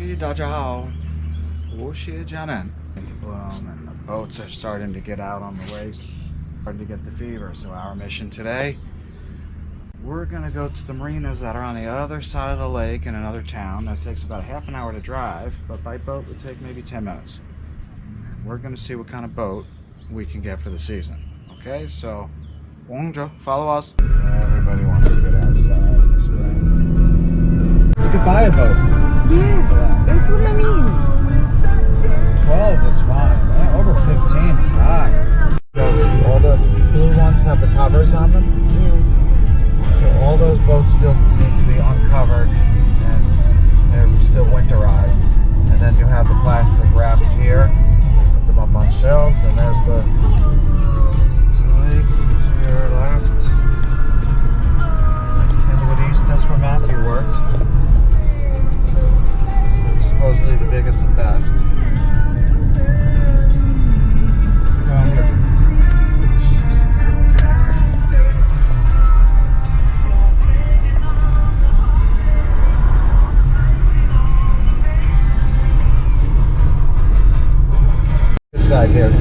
Hey, 大家好，我是江恩。And the boats are starting to get out on the lake, starting to get the fever. So our mission today, we're going to go to the marinas that are on the other side of the lake in another town. That takes about half an hour to drive, but by boat would take maybe 10 minutes. We're going to see what kind of boat we can get for the season. Okay, so follow us. Everybody wants to get outside this way. You could buy a boat. Yes, that's what I mean. 12 is fine. Man, over 15 is high. All the blue ones have the covers on them. Yeah. So all those boats still need to be uncovered and they're still winterized. And then you have the plastic wraps here. Put them up on shelves, and there's the lake to your left. That's Kenwood East. That's where Matthew works. It's supposedly the biggest and best. Side here.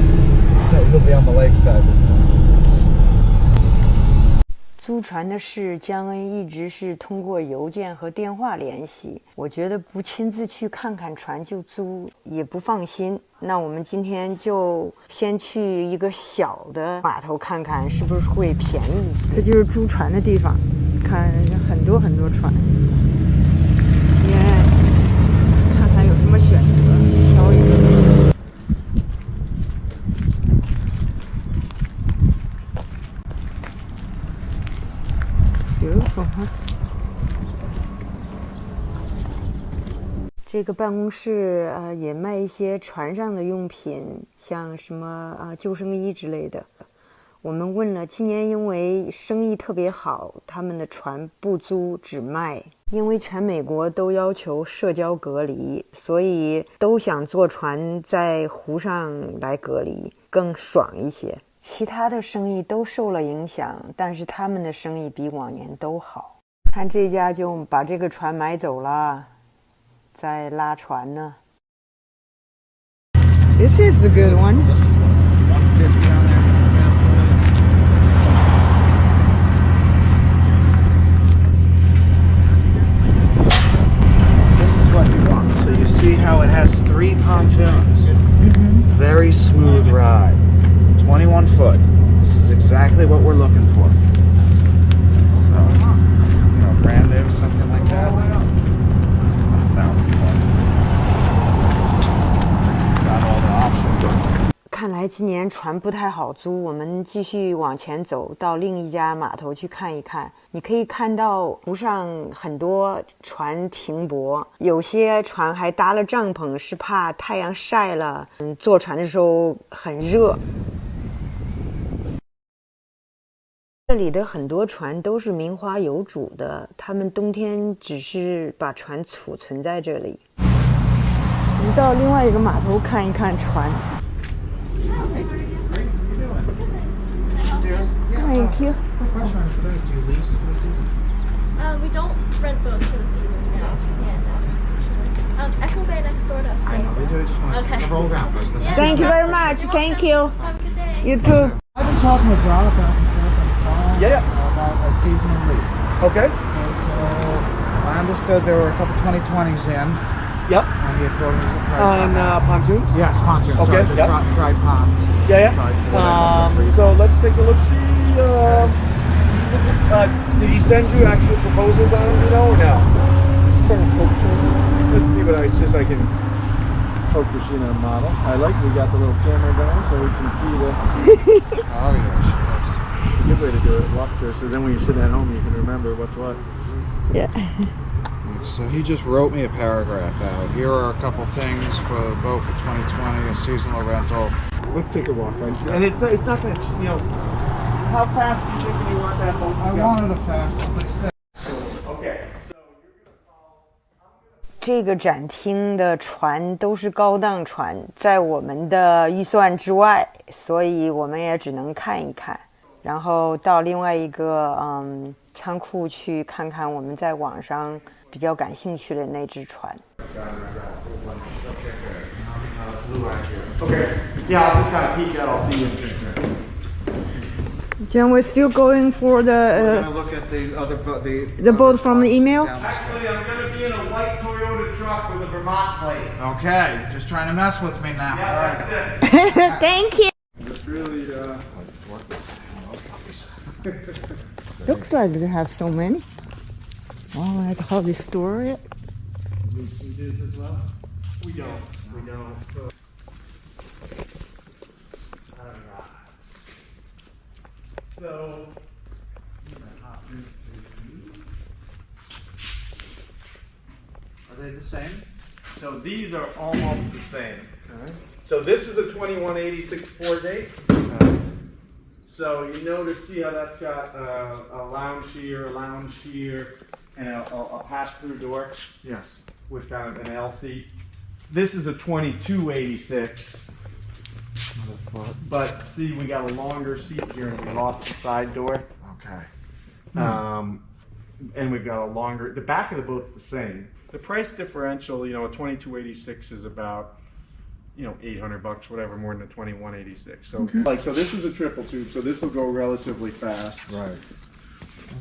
You'll be on the lake side this time. 租船的事，江恩一直是通过邮件和电话联系。我觉得不亲自去看看船就租也不放心。那我们今天就先去一个小的码头看看，是不是会便宜一些。这就是租船的地方，看很多很多船。今天看看有什么选择，挑一个。这个办公室也卖一些船上的用品，像什么救生衣之类的。我们问了，今年因为生意特别好，他们的船不租只卖，因为全美国都要求社交隔离，所以都想坐船在湖上来隔离，更爽一些。其他的生意都受了影响，但是他们的生意比往年都好。看这家就把这个船买走了，在拉船呢。This is a good one. This is 150 on there. This is what you want. So you see how it has 3 pontoons. Very smooth ride. 21 foot. This is exactly what we're looking for. So, brand new, something like that. 1,000 plus. It's got all the options. 看来今年船不太好租，我们继续往前走，到另一家码头去看一看。你可以看到湖上很多船停泊，有些船还搭了帐篷，是怕太阳晒了，坐船的时候很热。这里的很多船都是名花有主的，他们冬天只是把船储存在这里。我们到另外一个码头看一看船。Thank you. We don't rent boats for the season. Yeah. Echo Bay next door to us. I know, they do. Just want to roll around first. Yeah. Thank you very much. Thank you. Have a good day. You too. I've been talking with Jonathan back and forth on the phone about a seasonal lease. Okay. So I understood there were a couple 2020s in. Yep. And he had quoted me the price On pontoons? Yes, pontoons. Okay, Sorry, yep. the tried ponds. Yeah. So let's take a look. See. Did he send you actual proposals on them, or no? Let's see what I can focus in on model. I like we got the little camera going so we can see the. Oh yeah. It's a good way to do it. Walk through, so then when you sit at home, you can remember what's what. Yeah. So he just wrote me a paragraph out. Here are a couple things for the boat for 2020, a seasonal rental. Let's take a walk, right? And it's not that how fast do you think you want that boat to I go? wanted it fast. It's like 6. Okay. 这个展厅的船都是高档船，在我们的预算之外，所以我们也只能看一看，然后到另外一个仓库去看看我们在网上比较感兴趣的那只船。Blue right here. Okay. Yeah, I'll just kind of peek out. I'll see you in a minute. Jen, we're still going for We're the gonna look at the other boat. the boat from the email. Actually, I'm going to be in a white Toyota truck with a Vermont plate. Okay, just trying to mess with me now. Yeah, All right. that's it. Thank you. It's really, Looks like they have so many. Oh, that's how they store it. We do this as well? We don't. We don't. So, Are they the same? so these are almost the same. Okay. So this is a 2186 Ford date. So you notice, see how that's got a lounge here, and a pass-through door Yes. with kind of an L seat. This is a 2286. But see, we got a longer seat here, and we lost the side door. Okay. And we've got a longer. The back of the boat's the same. The price differential, you know, a 2286 is about, you know, $800, whatever, more than a 2186. So, so this is a triple tube, so this will go relatively fast. Right.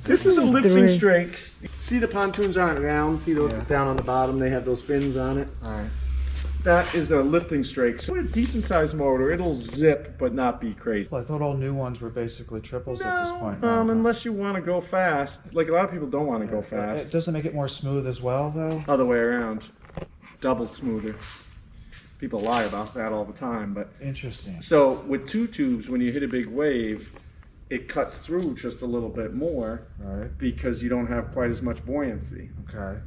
This is a lifting Three. strakes. See the pontoons aren't round. See those down on the bottom? They have those fins on it. All right. That is a lifting strake. So a decent sized motor. It'll zip, but not be crazy. Well, I thought all new ones were basically triples at this point. Unless you want to go fast. Like a lot of people don't want to go fast. It doesn't make it more smooth as well, though. Other way around. Double smoother. People lie about that all the time, but Interesting. so with two tubes, when you hit a big wave, it cuts through just a little bit more Right. because you don't have quite as much buoyancy. Okay.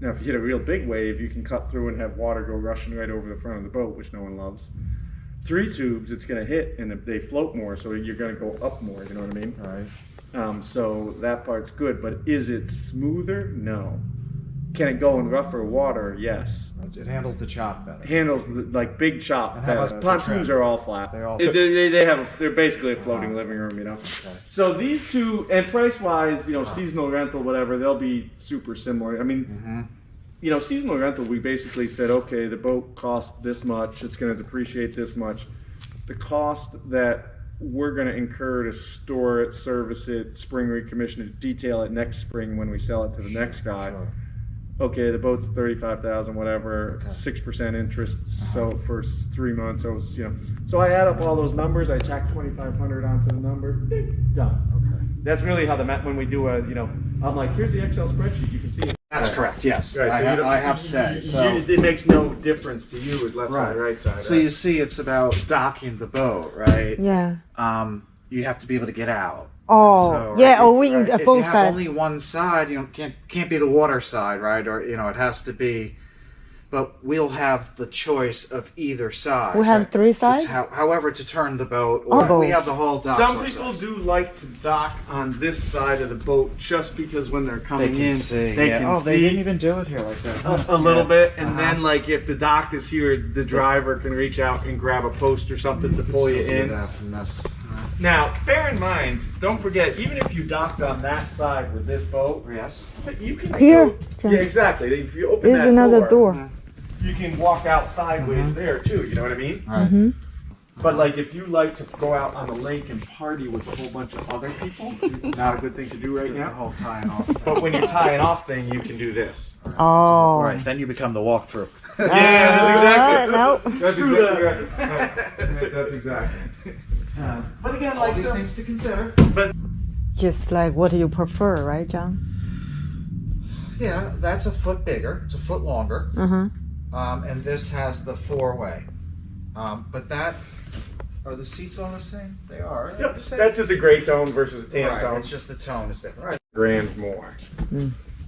Now, if you hit a real big wave, you can cut through and have water go rushing right over the front of the boat, which no one loves. Three tubes, it's going to hit and they float more, so you're going to go up more. You know what I mean? Right. So that part's good, but is it smoother? No. Can it go in rougher water? Yes. It handles the chop better. Handles like big chop. And how about better. the Pontoons trim? are all flat. They're all- They're basically a floating living room, you know. Okay. So these two, and price wise, you know, seasonal rental, whatever, they'll be super similar. I mean, you know, seasonal rental, we basically said, okay, the boat costs this much, it's going to depreciate this much. The cost that we're going to incur to store it, service it, spring recommission it, detail it next spring when we sell it to the next guy. Sure. Okay, the boat's $35,000, whatever, 6% interest. So for 3 months, I was, you know. So I add up all those numbers. I tack 2,500 onto the number. Ding, done. Okay. That's really how when we do a, you know, I'm like, here's the Excel spreadsheet. You can see it. That's correct. Yes. Right, so I have say. So. It makes no difference to you with left side, right side. So you see, it's about docking the boat, right? Yeah. You have to be able to get out. Oh, So, yeah. right, Oh, we right, if both you have sides. only one side, you know, can't be the water side, right? Or you know, it has to be. But we'll have the choice of either side. We have right? three sides? However, to turn the boat, or Oh. we have the whole dock. Some to people ourselves. do like to dock on this side of the boat just because when they're They coming can in, see. they yeah. can oh, see. they didn't even do it here like that. A little bit, and Uh-huh. then like if the dock is here, the driver can reach out and grab a post or something to pull you Still do in. that from this. Now, bear in mind, don't forget, even if you docked on that side with this boat, Yes. you can Here, still, John. yeah, exactly. If you open There's that another door. you can walk out sideways there too. You know what I mean? All right. But like if you like to go out on the lake and party with a whole bunch of other people, not a good thing to do right The now. whole tying off. But when you're tying off thing, you can do this. Oh. Right. Then you become the walkthrough. Yeah, that's exactly. No. That's exactly right. That's exactly. But again, All like these so, things to consider. Just like what do you prefer, right, John? Yeah, that's a foot bigger. It's a foot longer. And this has the four-way. But that, are the seats all the same? They are. yep, that's just a gray tone versus a tan right. tone. It's just the tone is different. Right. Grand more.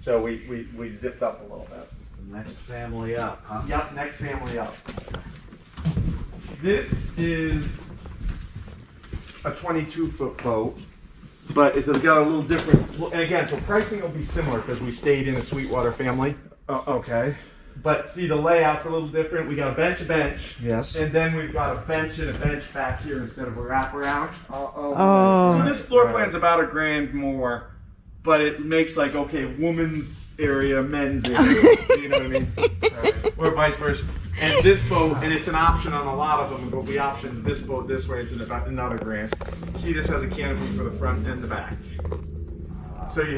So we zipped up a little bit. The next family up, huh? Yep, next family up. This is a 22-foot boat, but it's got a little different. And again, so pricing will be similar because we stayed in a Sweetwater family. Okay. But see, the layout's a little different. We got a bench, Yes. and then we've got a bench and a bench back here instead of a wraparound. Oh. So this floor plan's about $1,000 more but it makes like, okay, woman's area, men's area. You know what I mean? Or vice versa. And this boat, and it's an option on a lot of them, but we optioned this boat this way. It's about another grand. See, this has a canopy for the front and the back. So you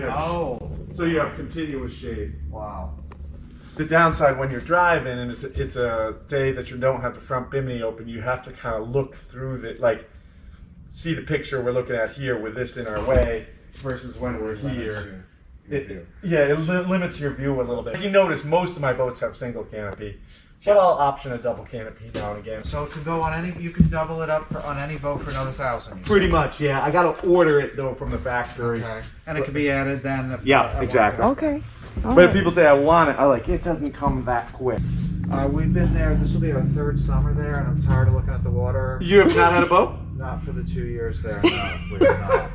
have continuous shade. Wow. The downside when you're driving and it's a day that you don't have the front bimini open, you have to kind of look through the, like, see the picture we're looking at here with this in our way versus when we're here. It limits your view a little bit. You notice most of my boats have single canopy, but I'll option a double canopy now and again. So it can go on any. You can double it up on any boat for another $1,000. Pretty much, yeah. I got to order it though from the factory. Okay. And it can be added then. If Yeah, exactly. Okay. But if people say I want it, I like it doesn't come that quick. We've been there. This will be our 3rd summer there, and I'm tired of looking at the water. You have not had a boat? Not for the 2 years there. No, we have not.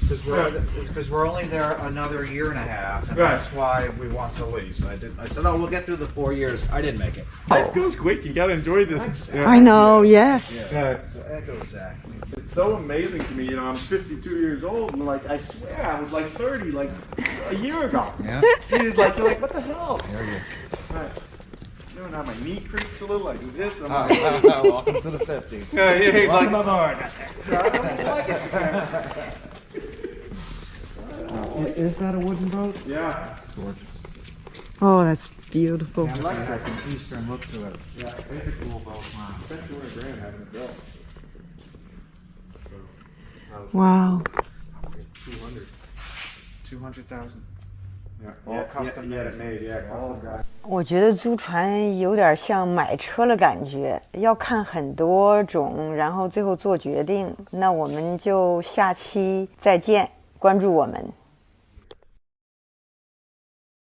Because we're only there another year and a half, and Right. that's why we want to lease. I said, oh, we'll get through the 4 years. I didn't make it. Life goes quick. You gotta enjoy this. Exactly. I know, yes. Yeah. Exactly. It's so amazing to me. You know, I'm 52 years old, and like I swear I was like 30, like a year ago. Yeah. You're like, what the hell? There you Right. You know, now my knee creaks a little. I do this. I'm go. like, Welcome to the 50s. yeah, like, Welcome aboard, Mister. I don't like it. Is that a wooden boat? Yeah. Gorgeous. Oh, that's beautiful. I like that. Some Eastern look to it. Yeah. It's a cool boat. Wow. Spent $200,000 having it built. Wow. 200,000. Yeah. All custom made. Yeah. All got. 我觉得租船有点像买车的感觉，要看很多种，然后最后做决定。那我们就下期再见，关注我们。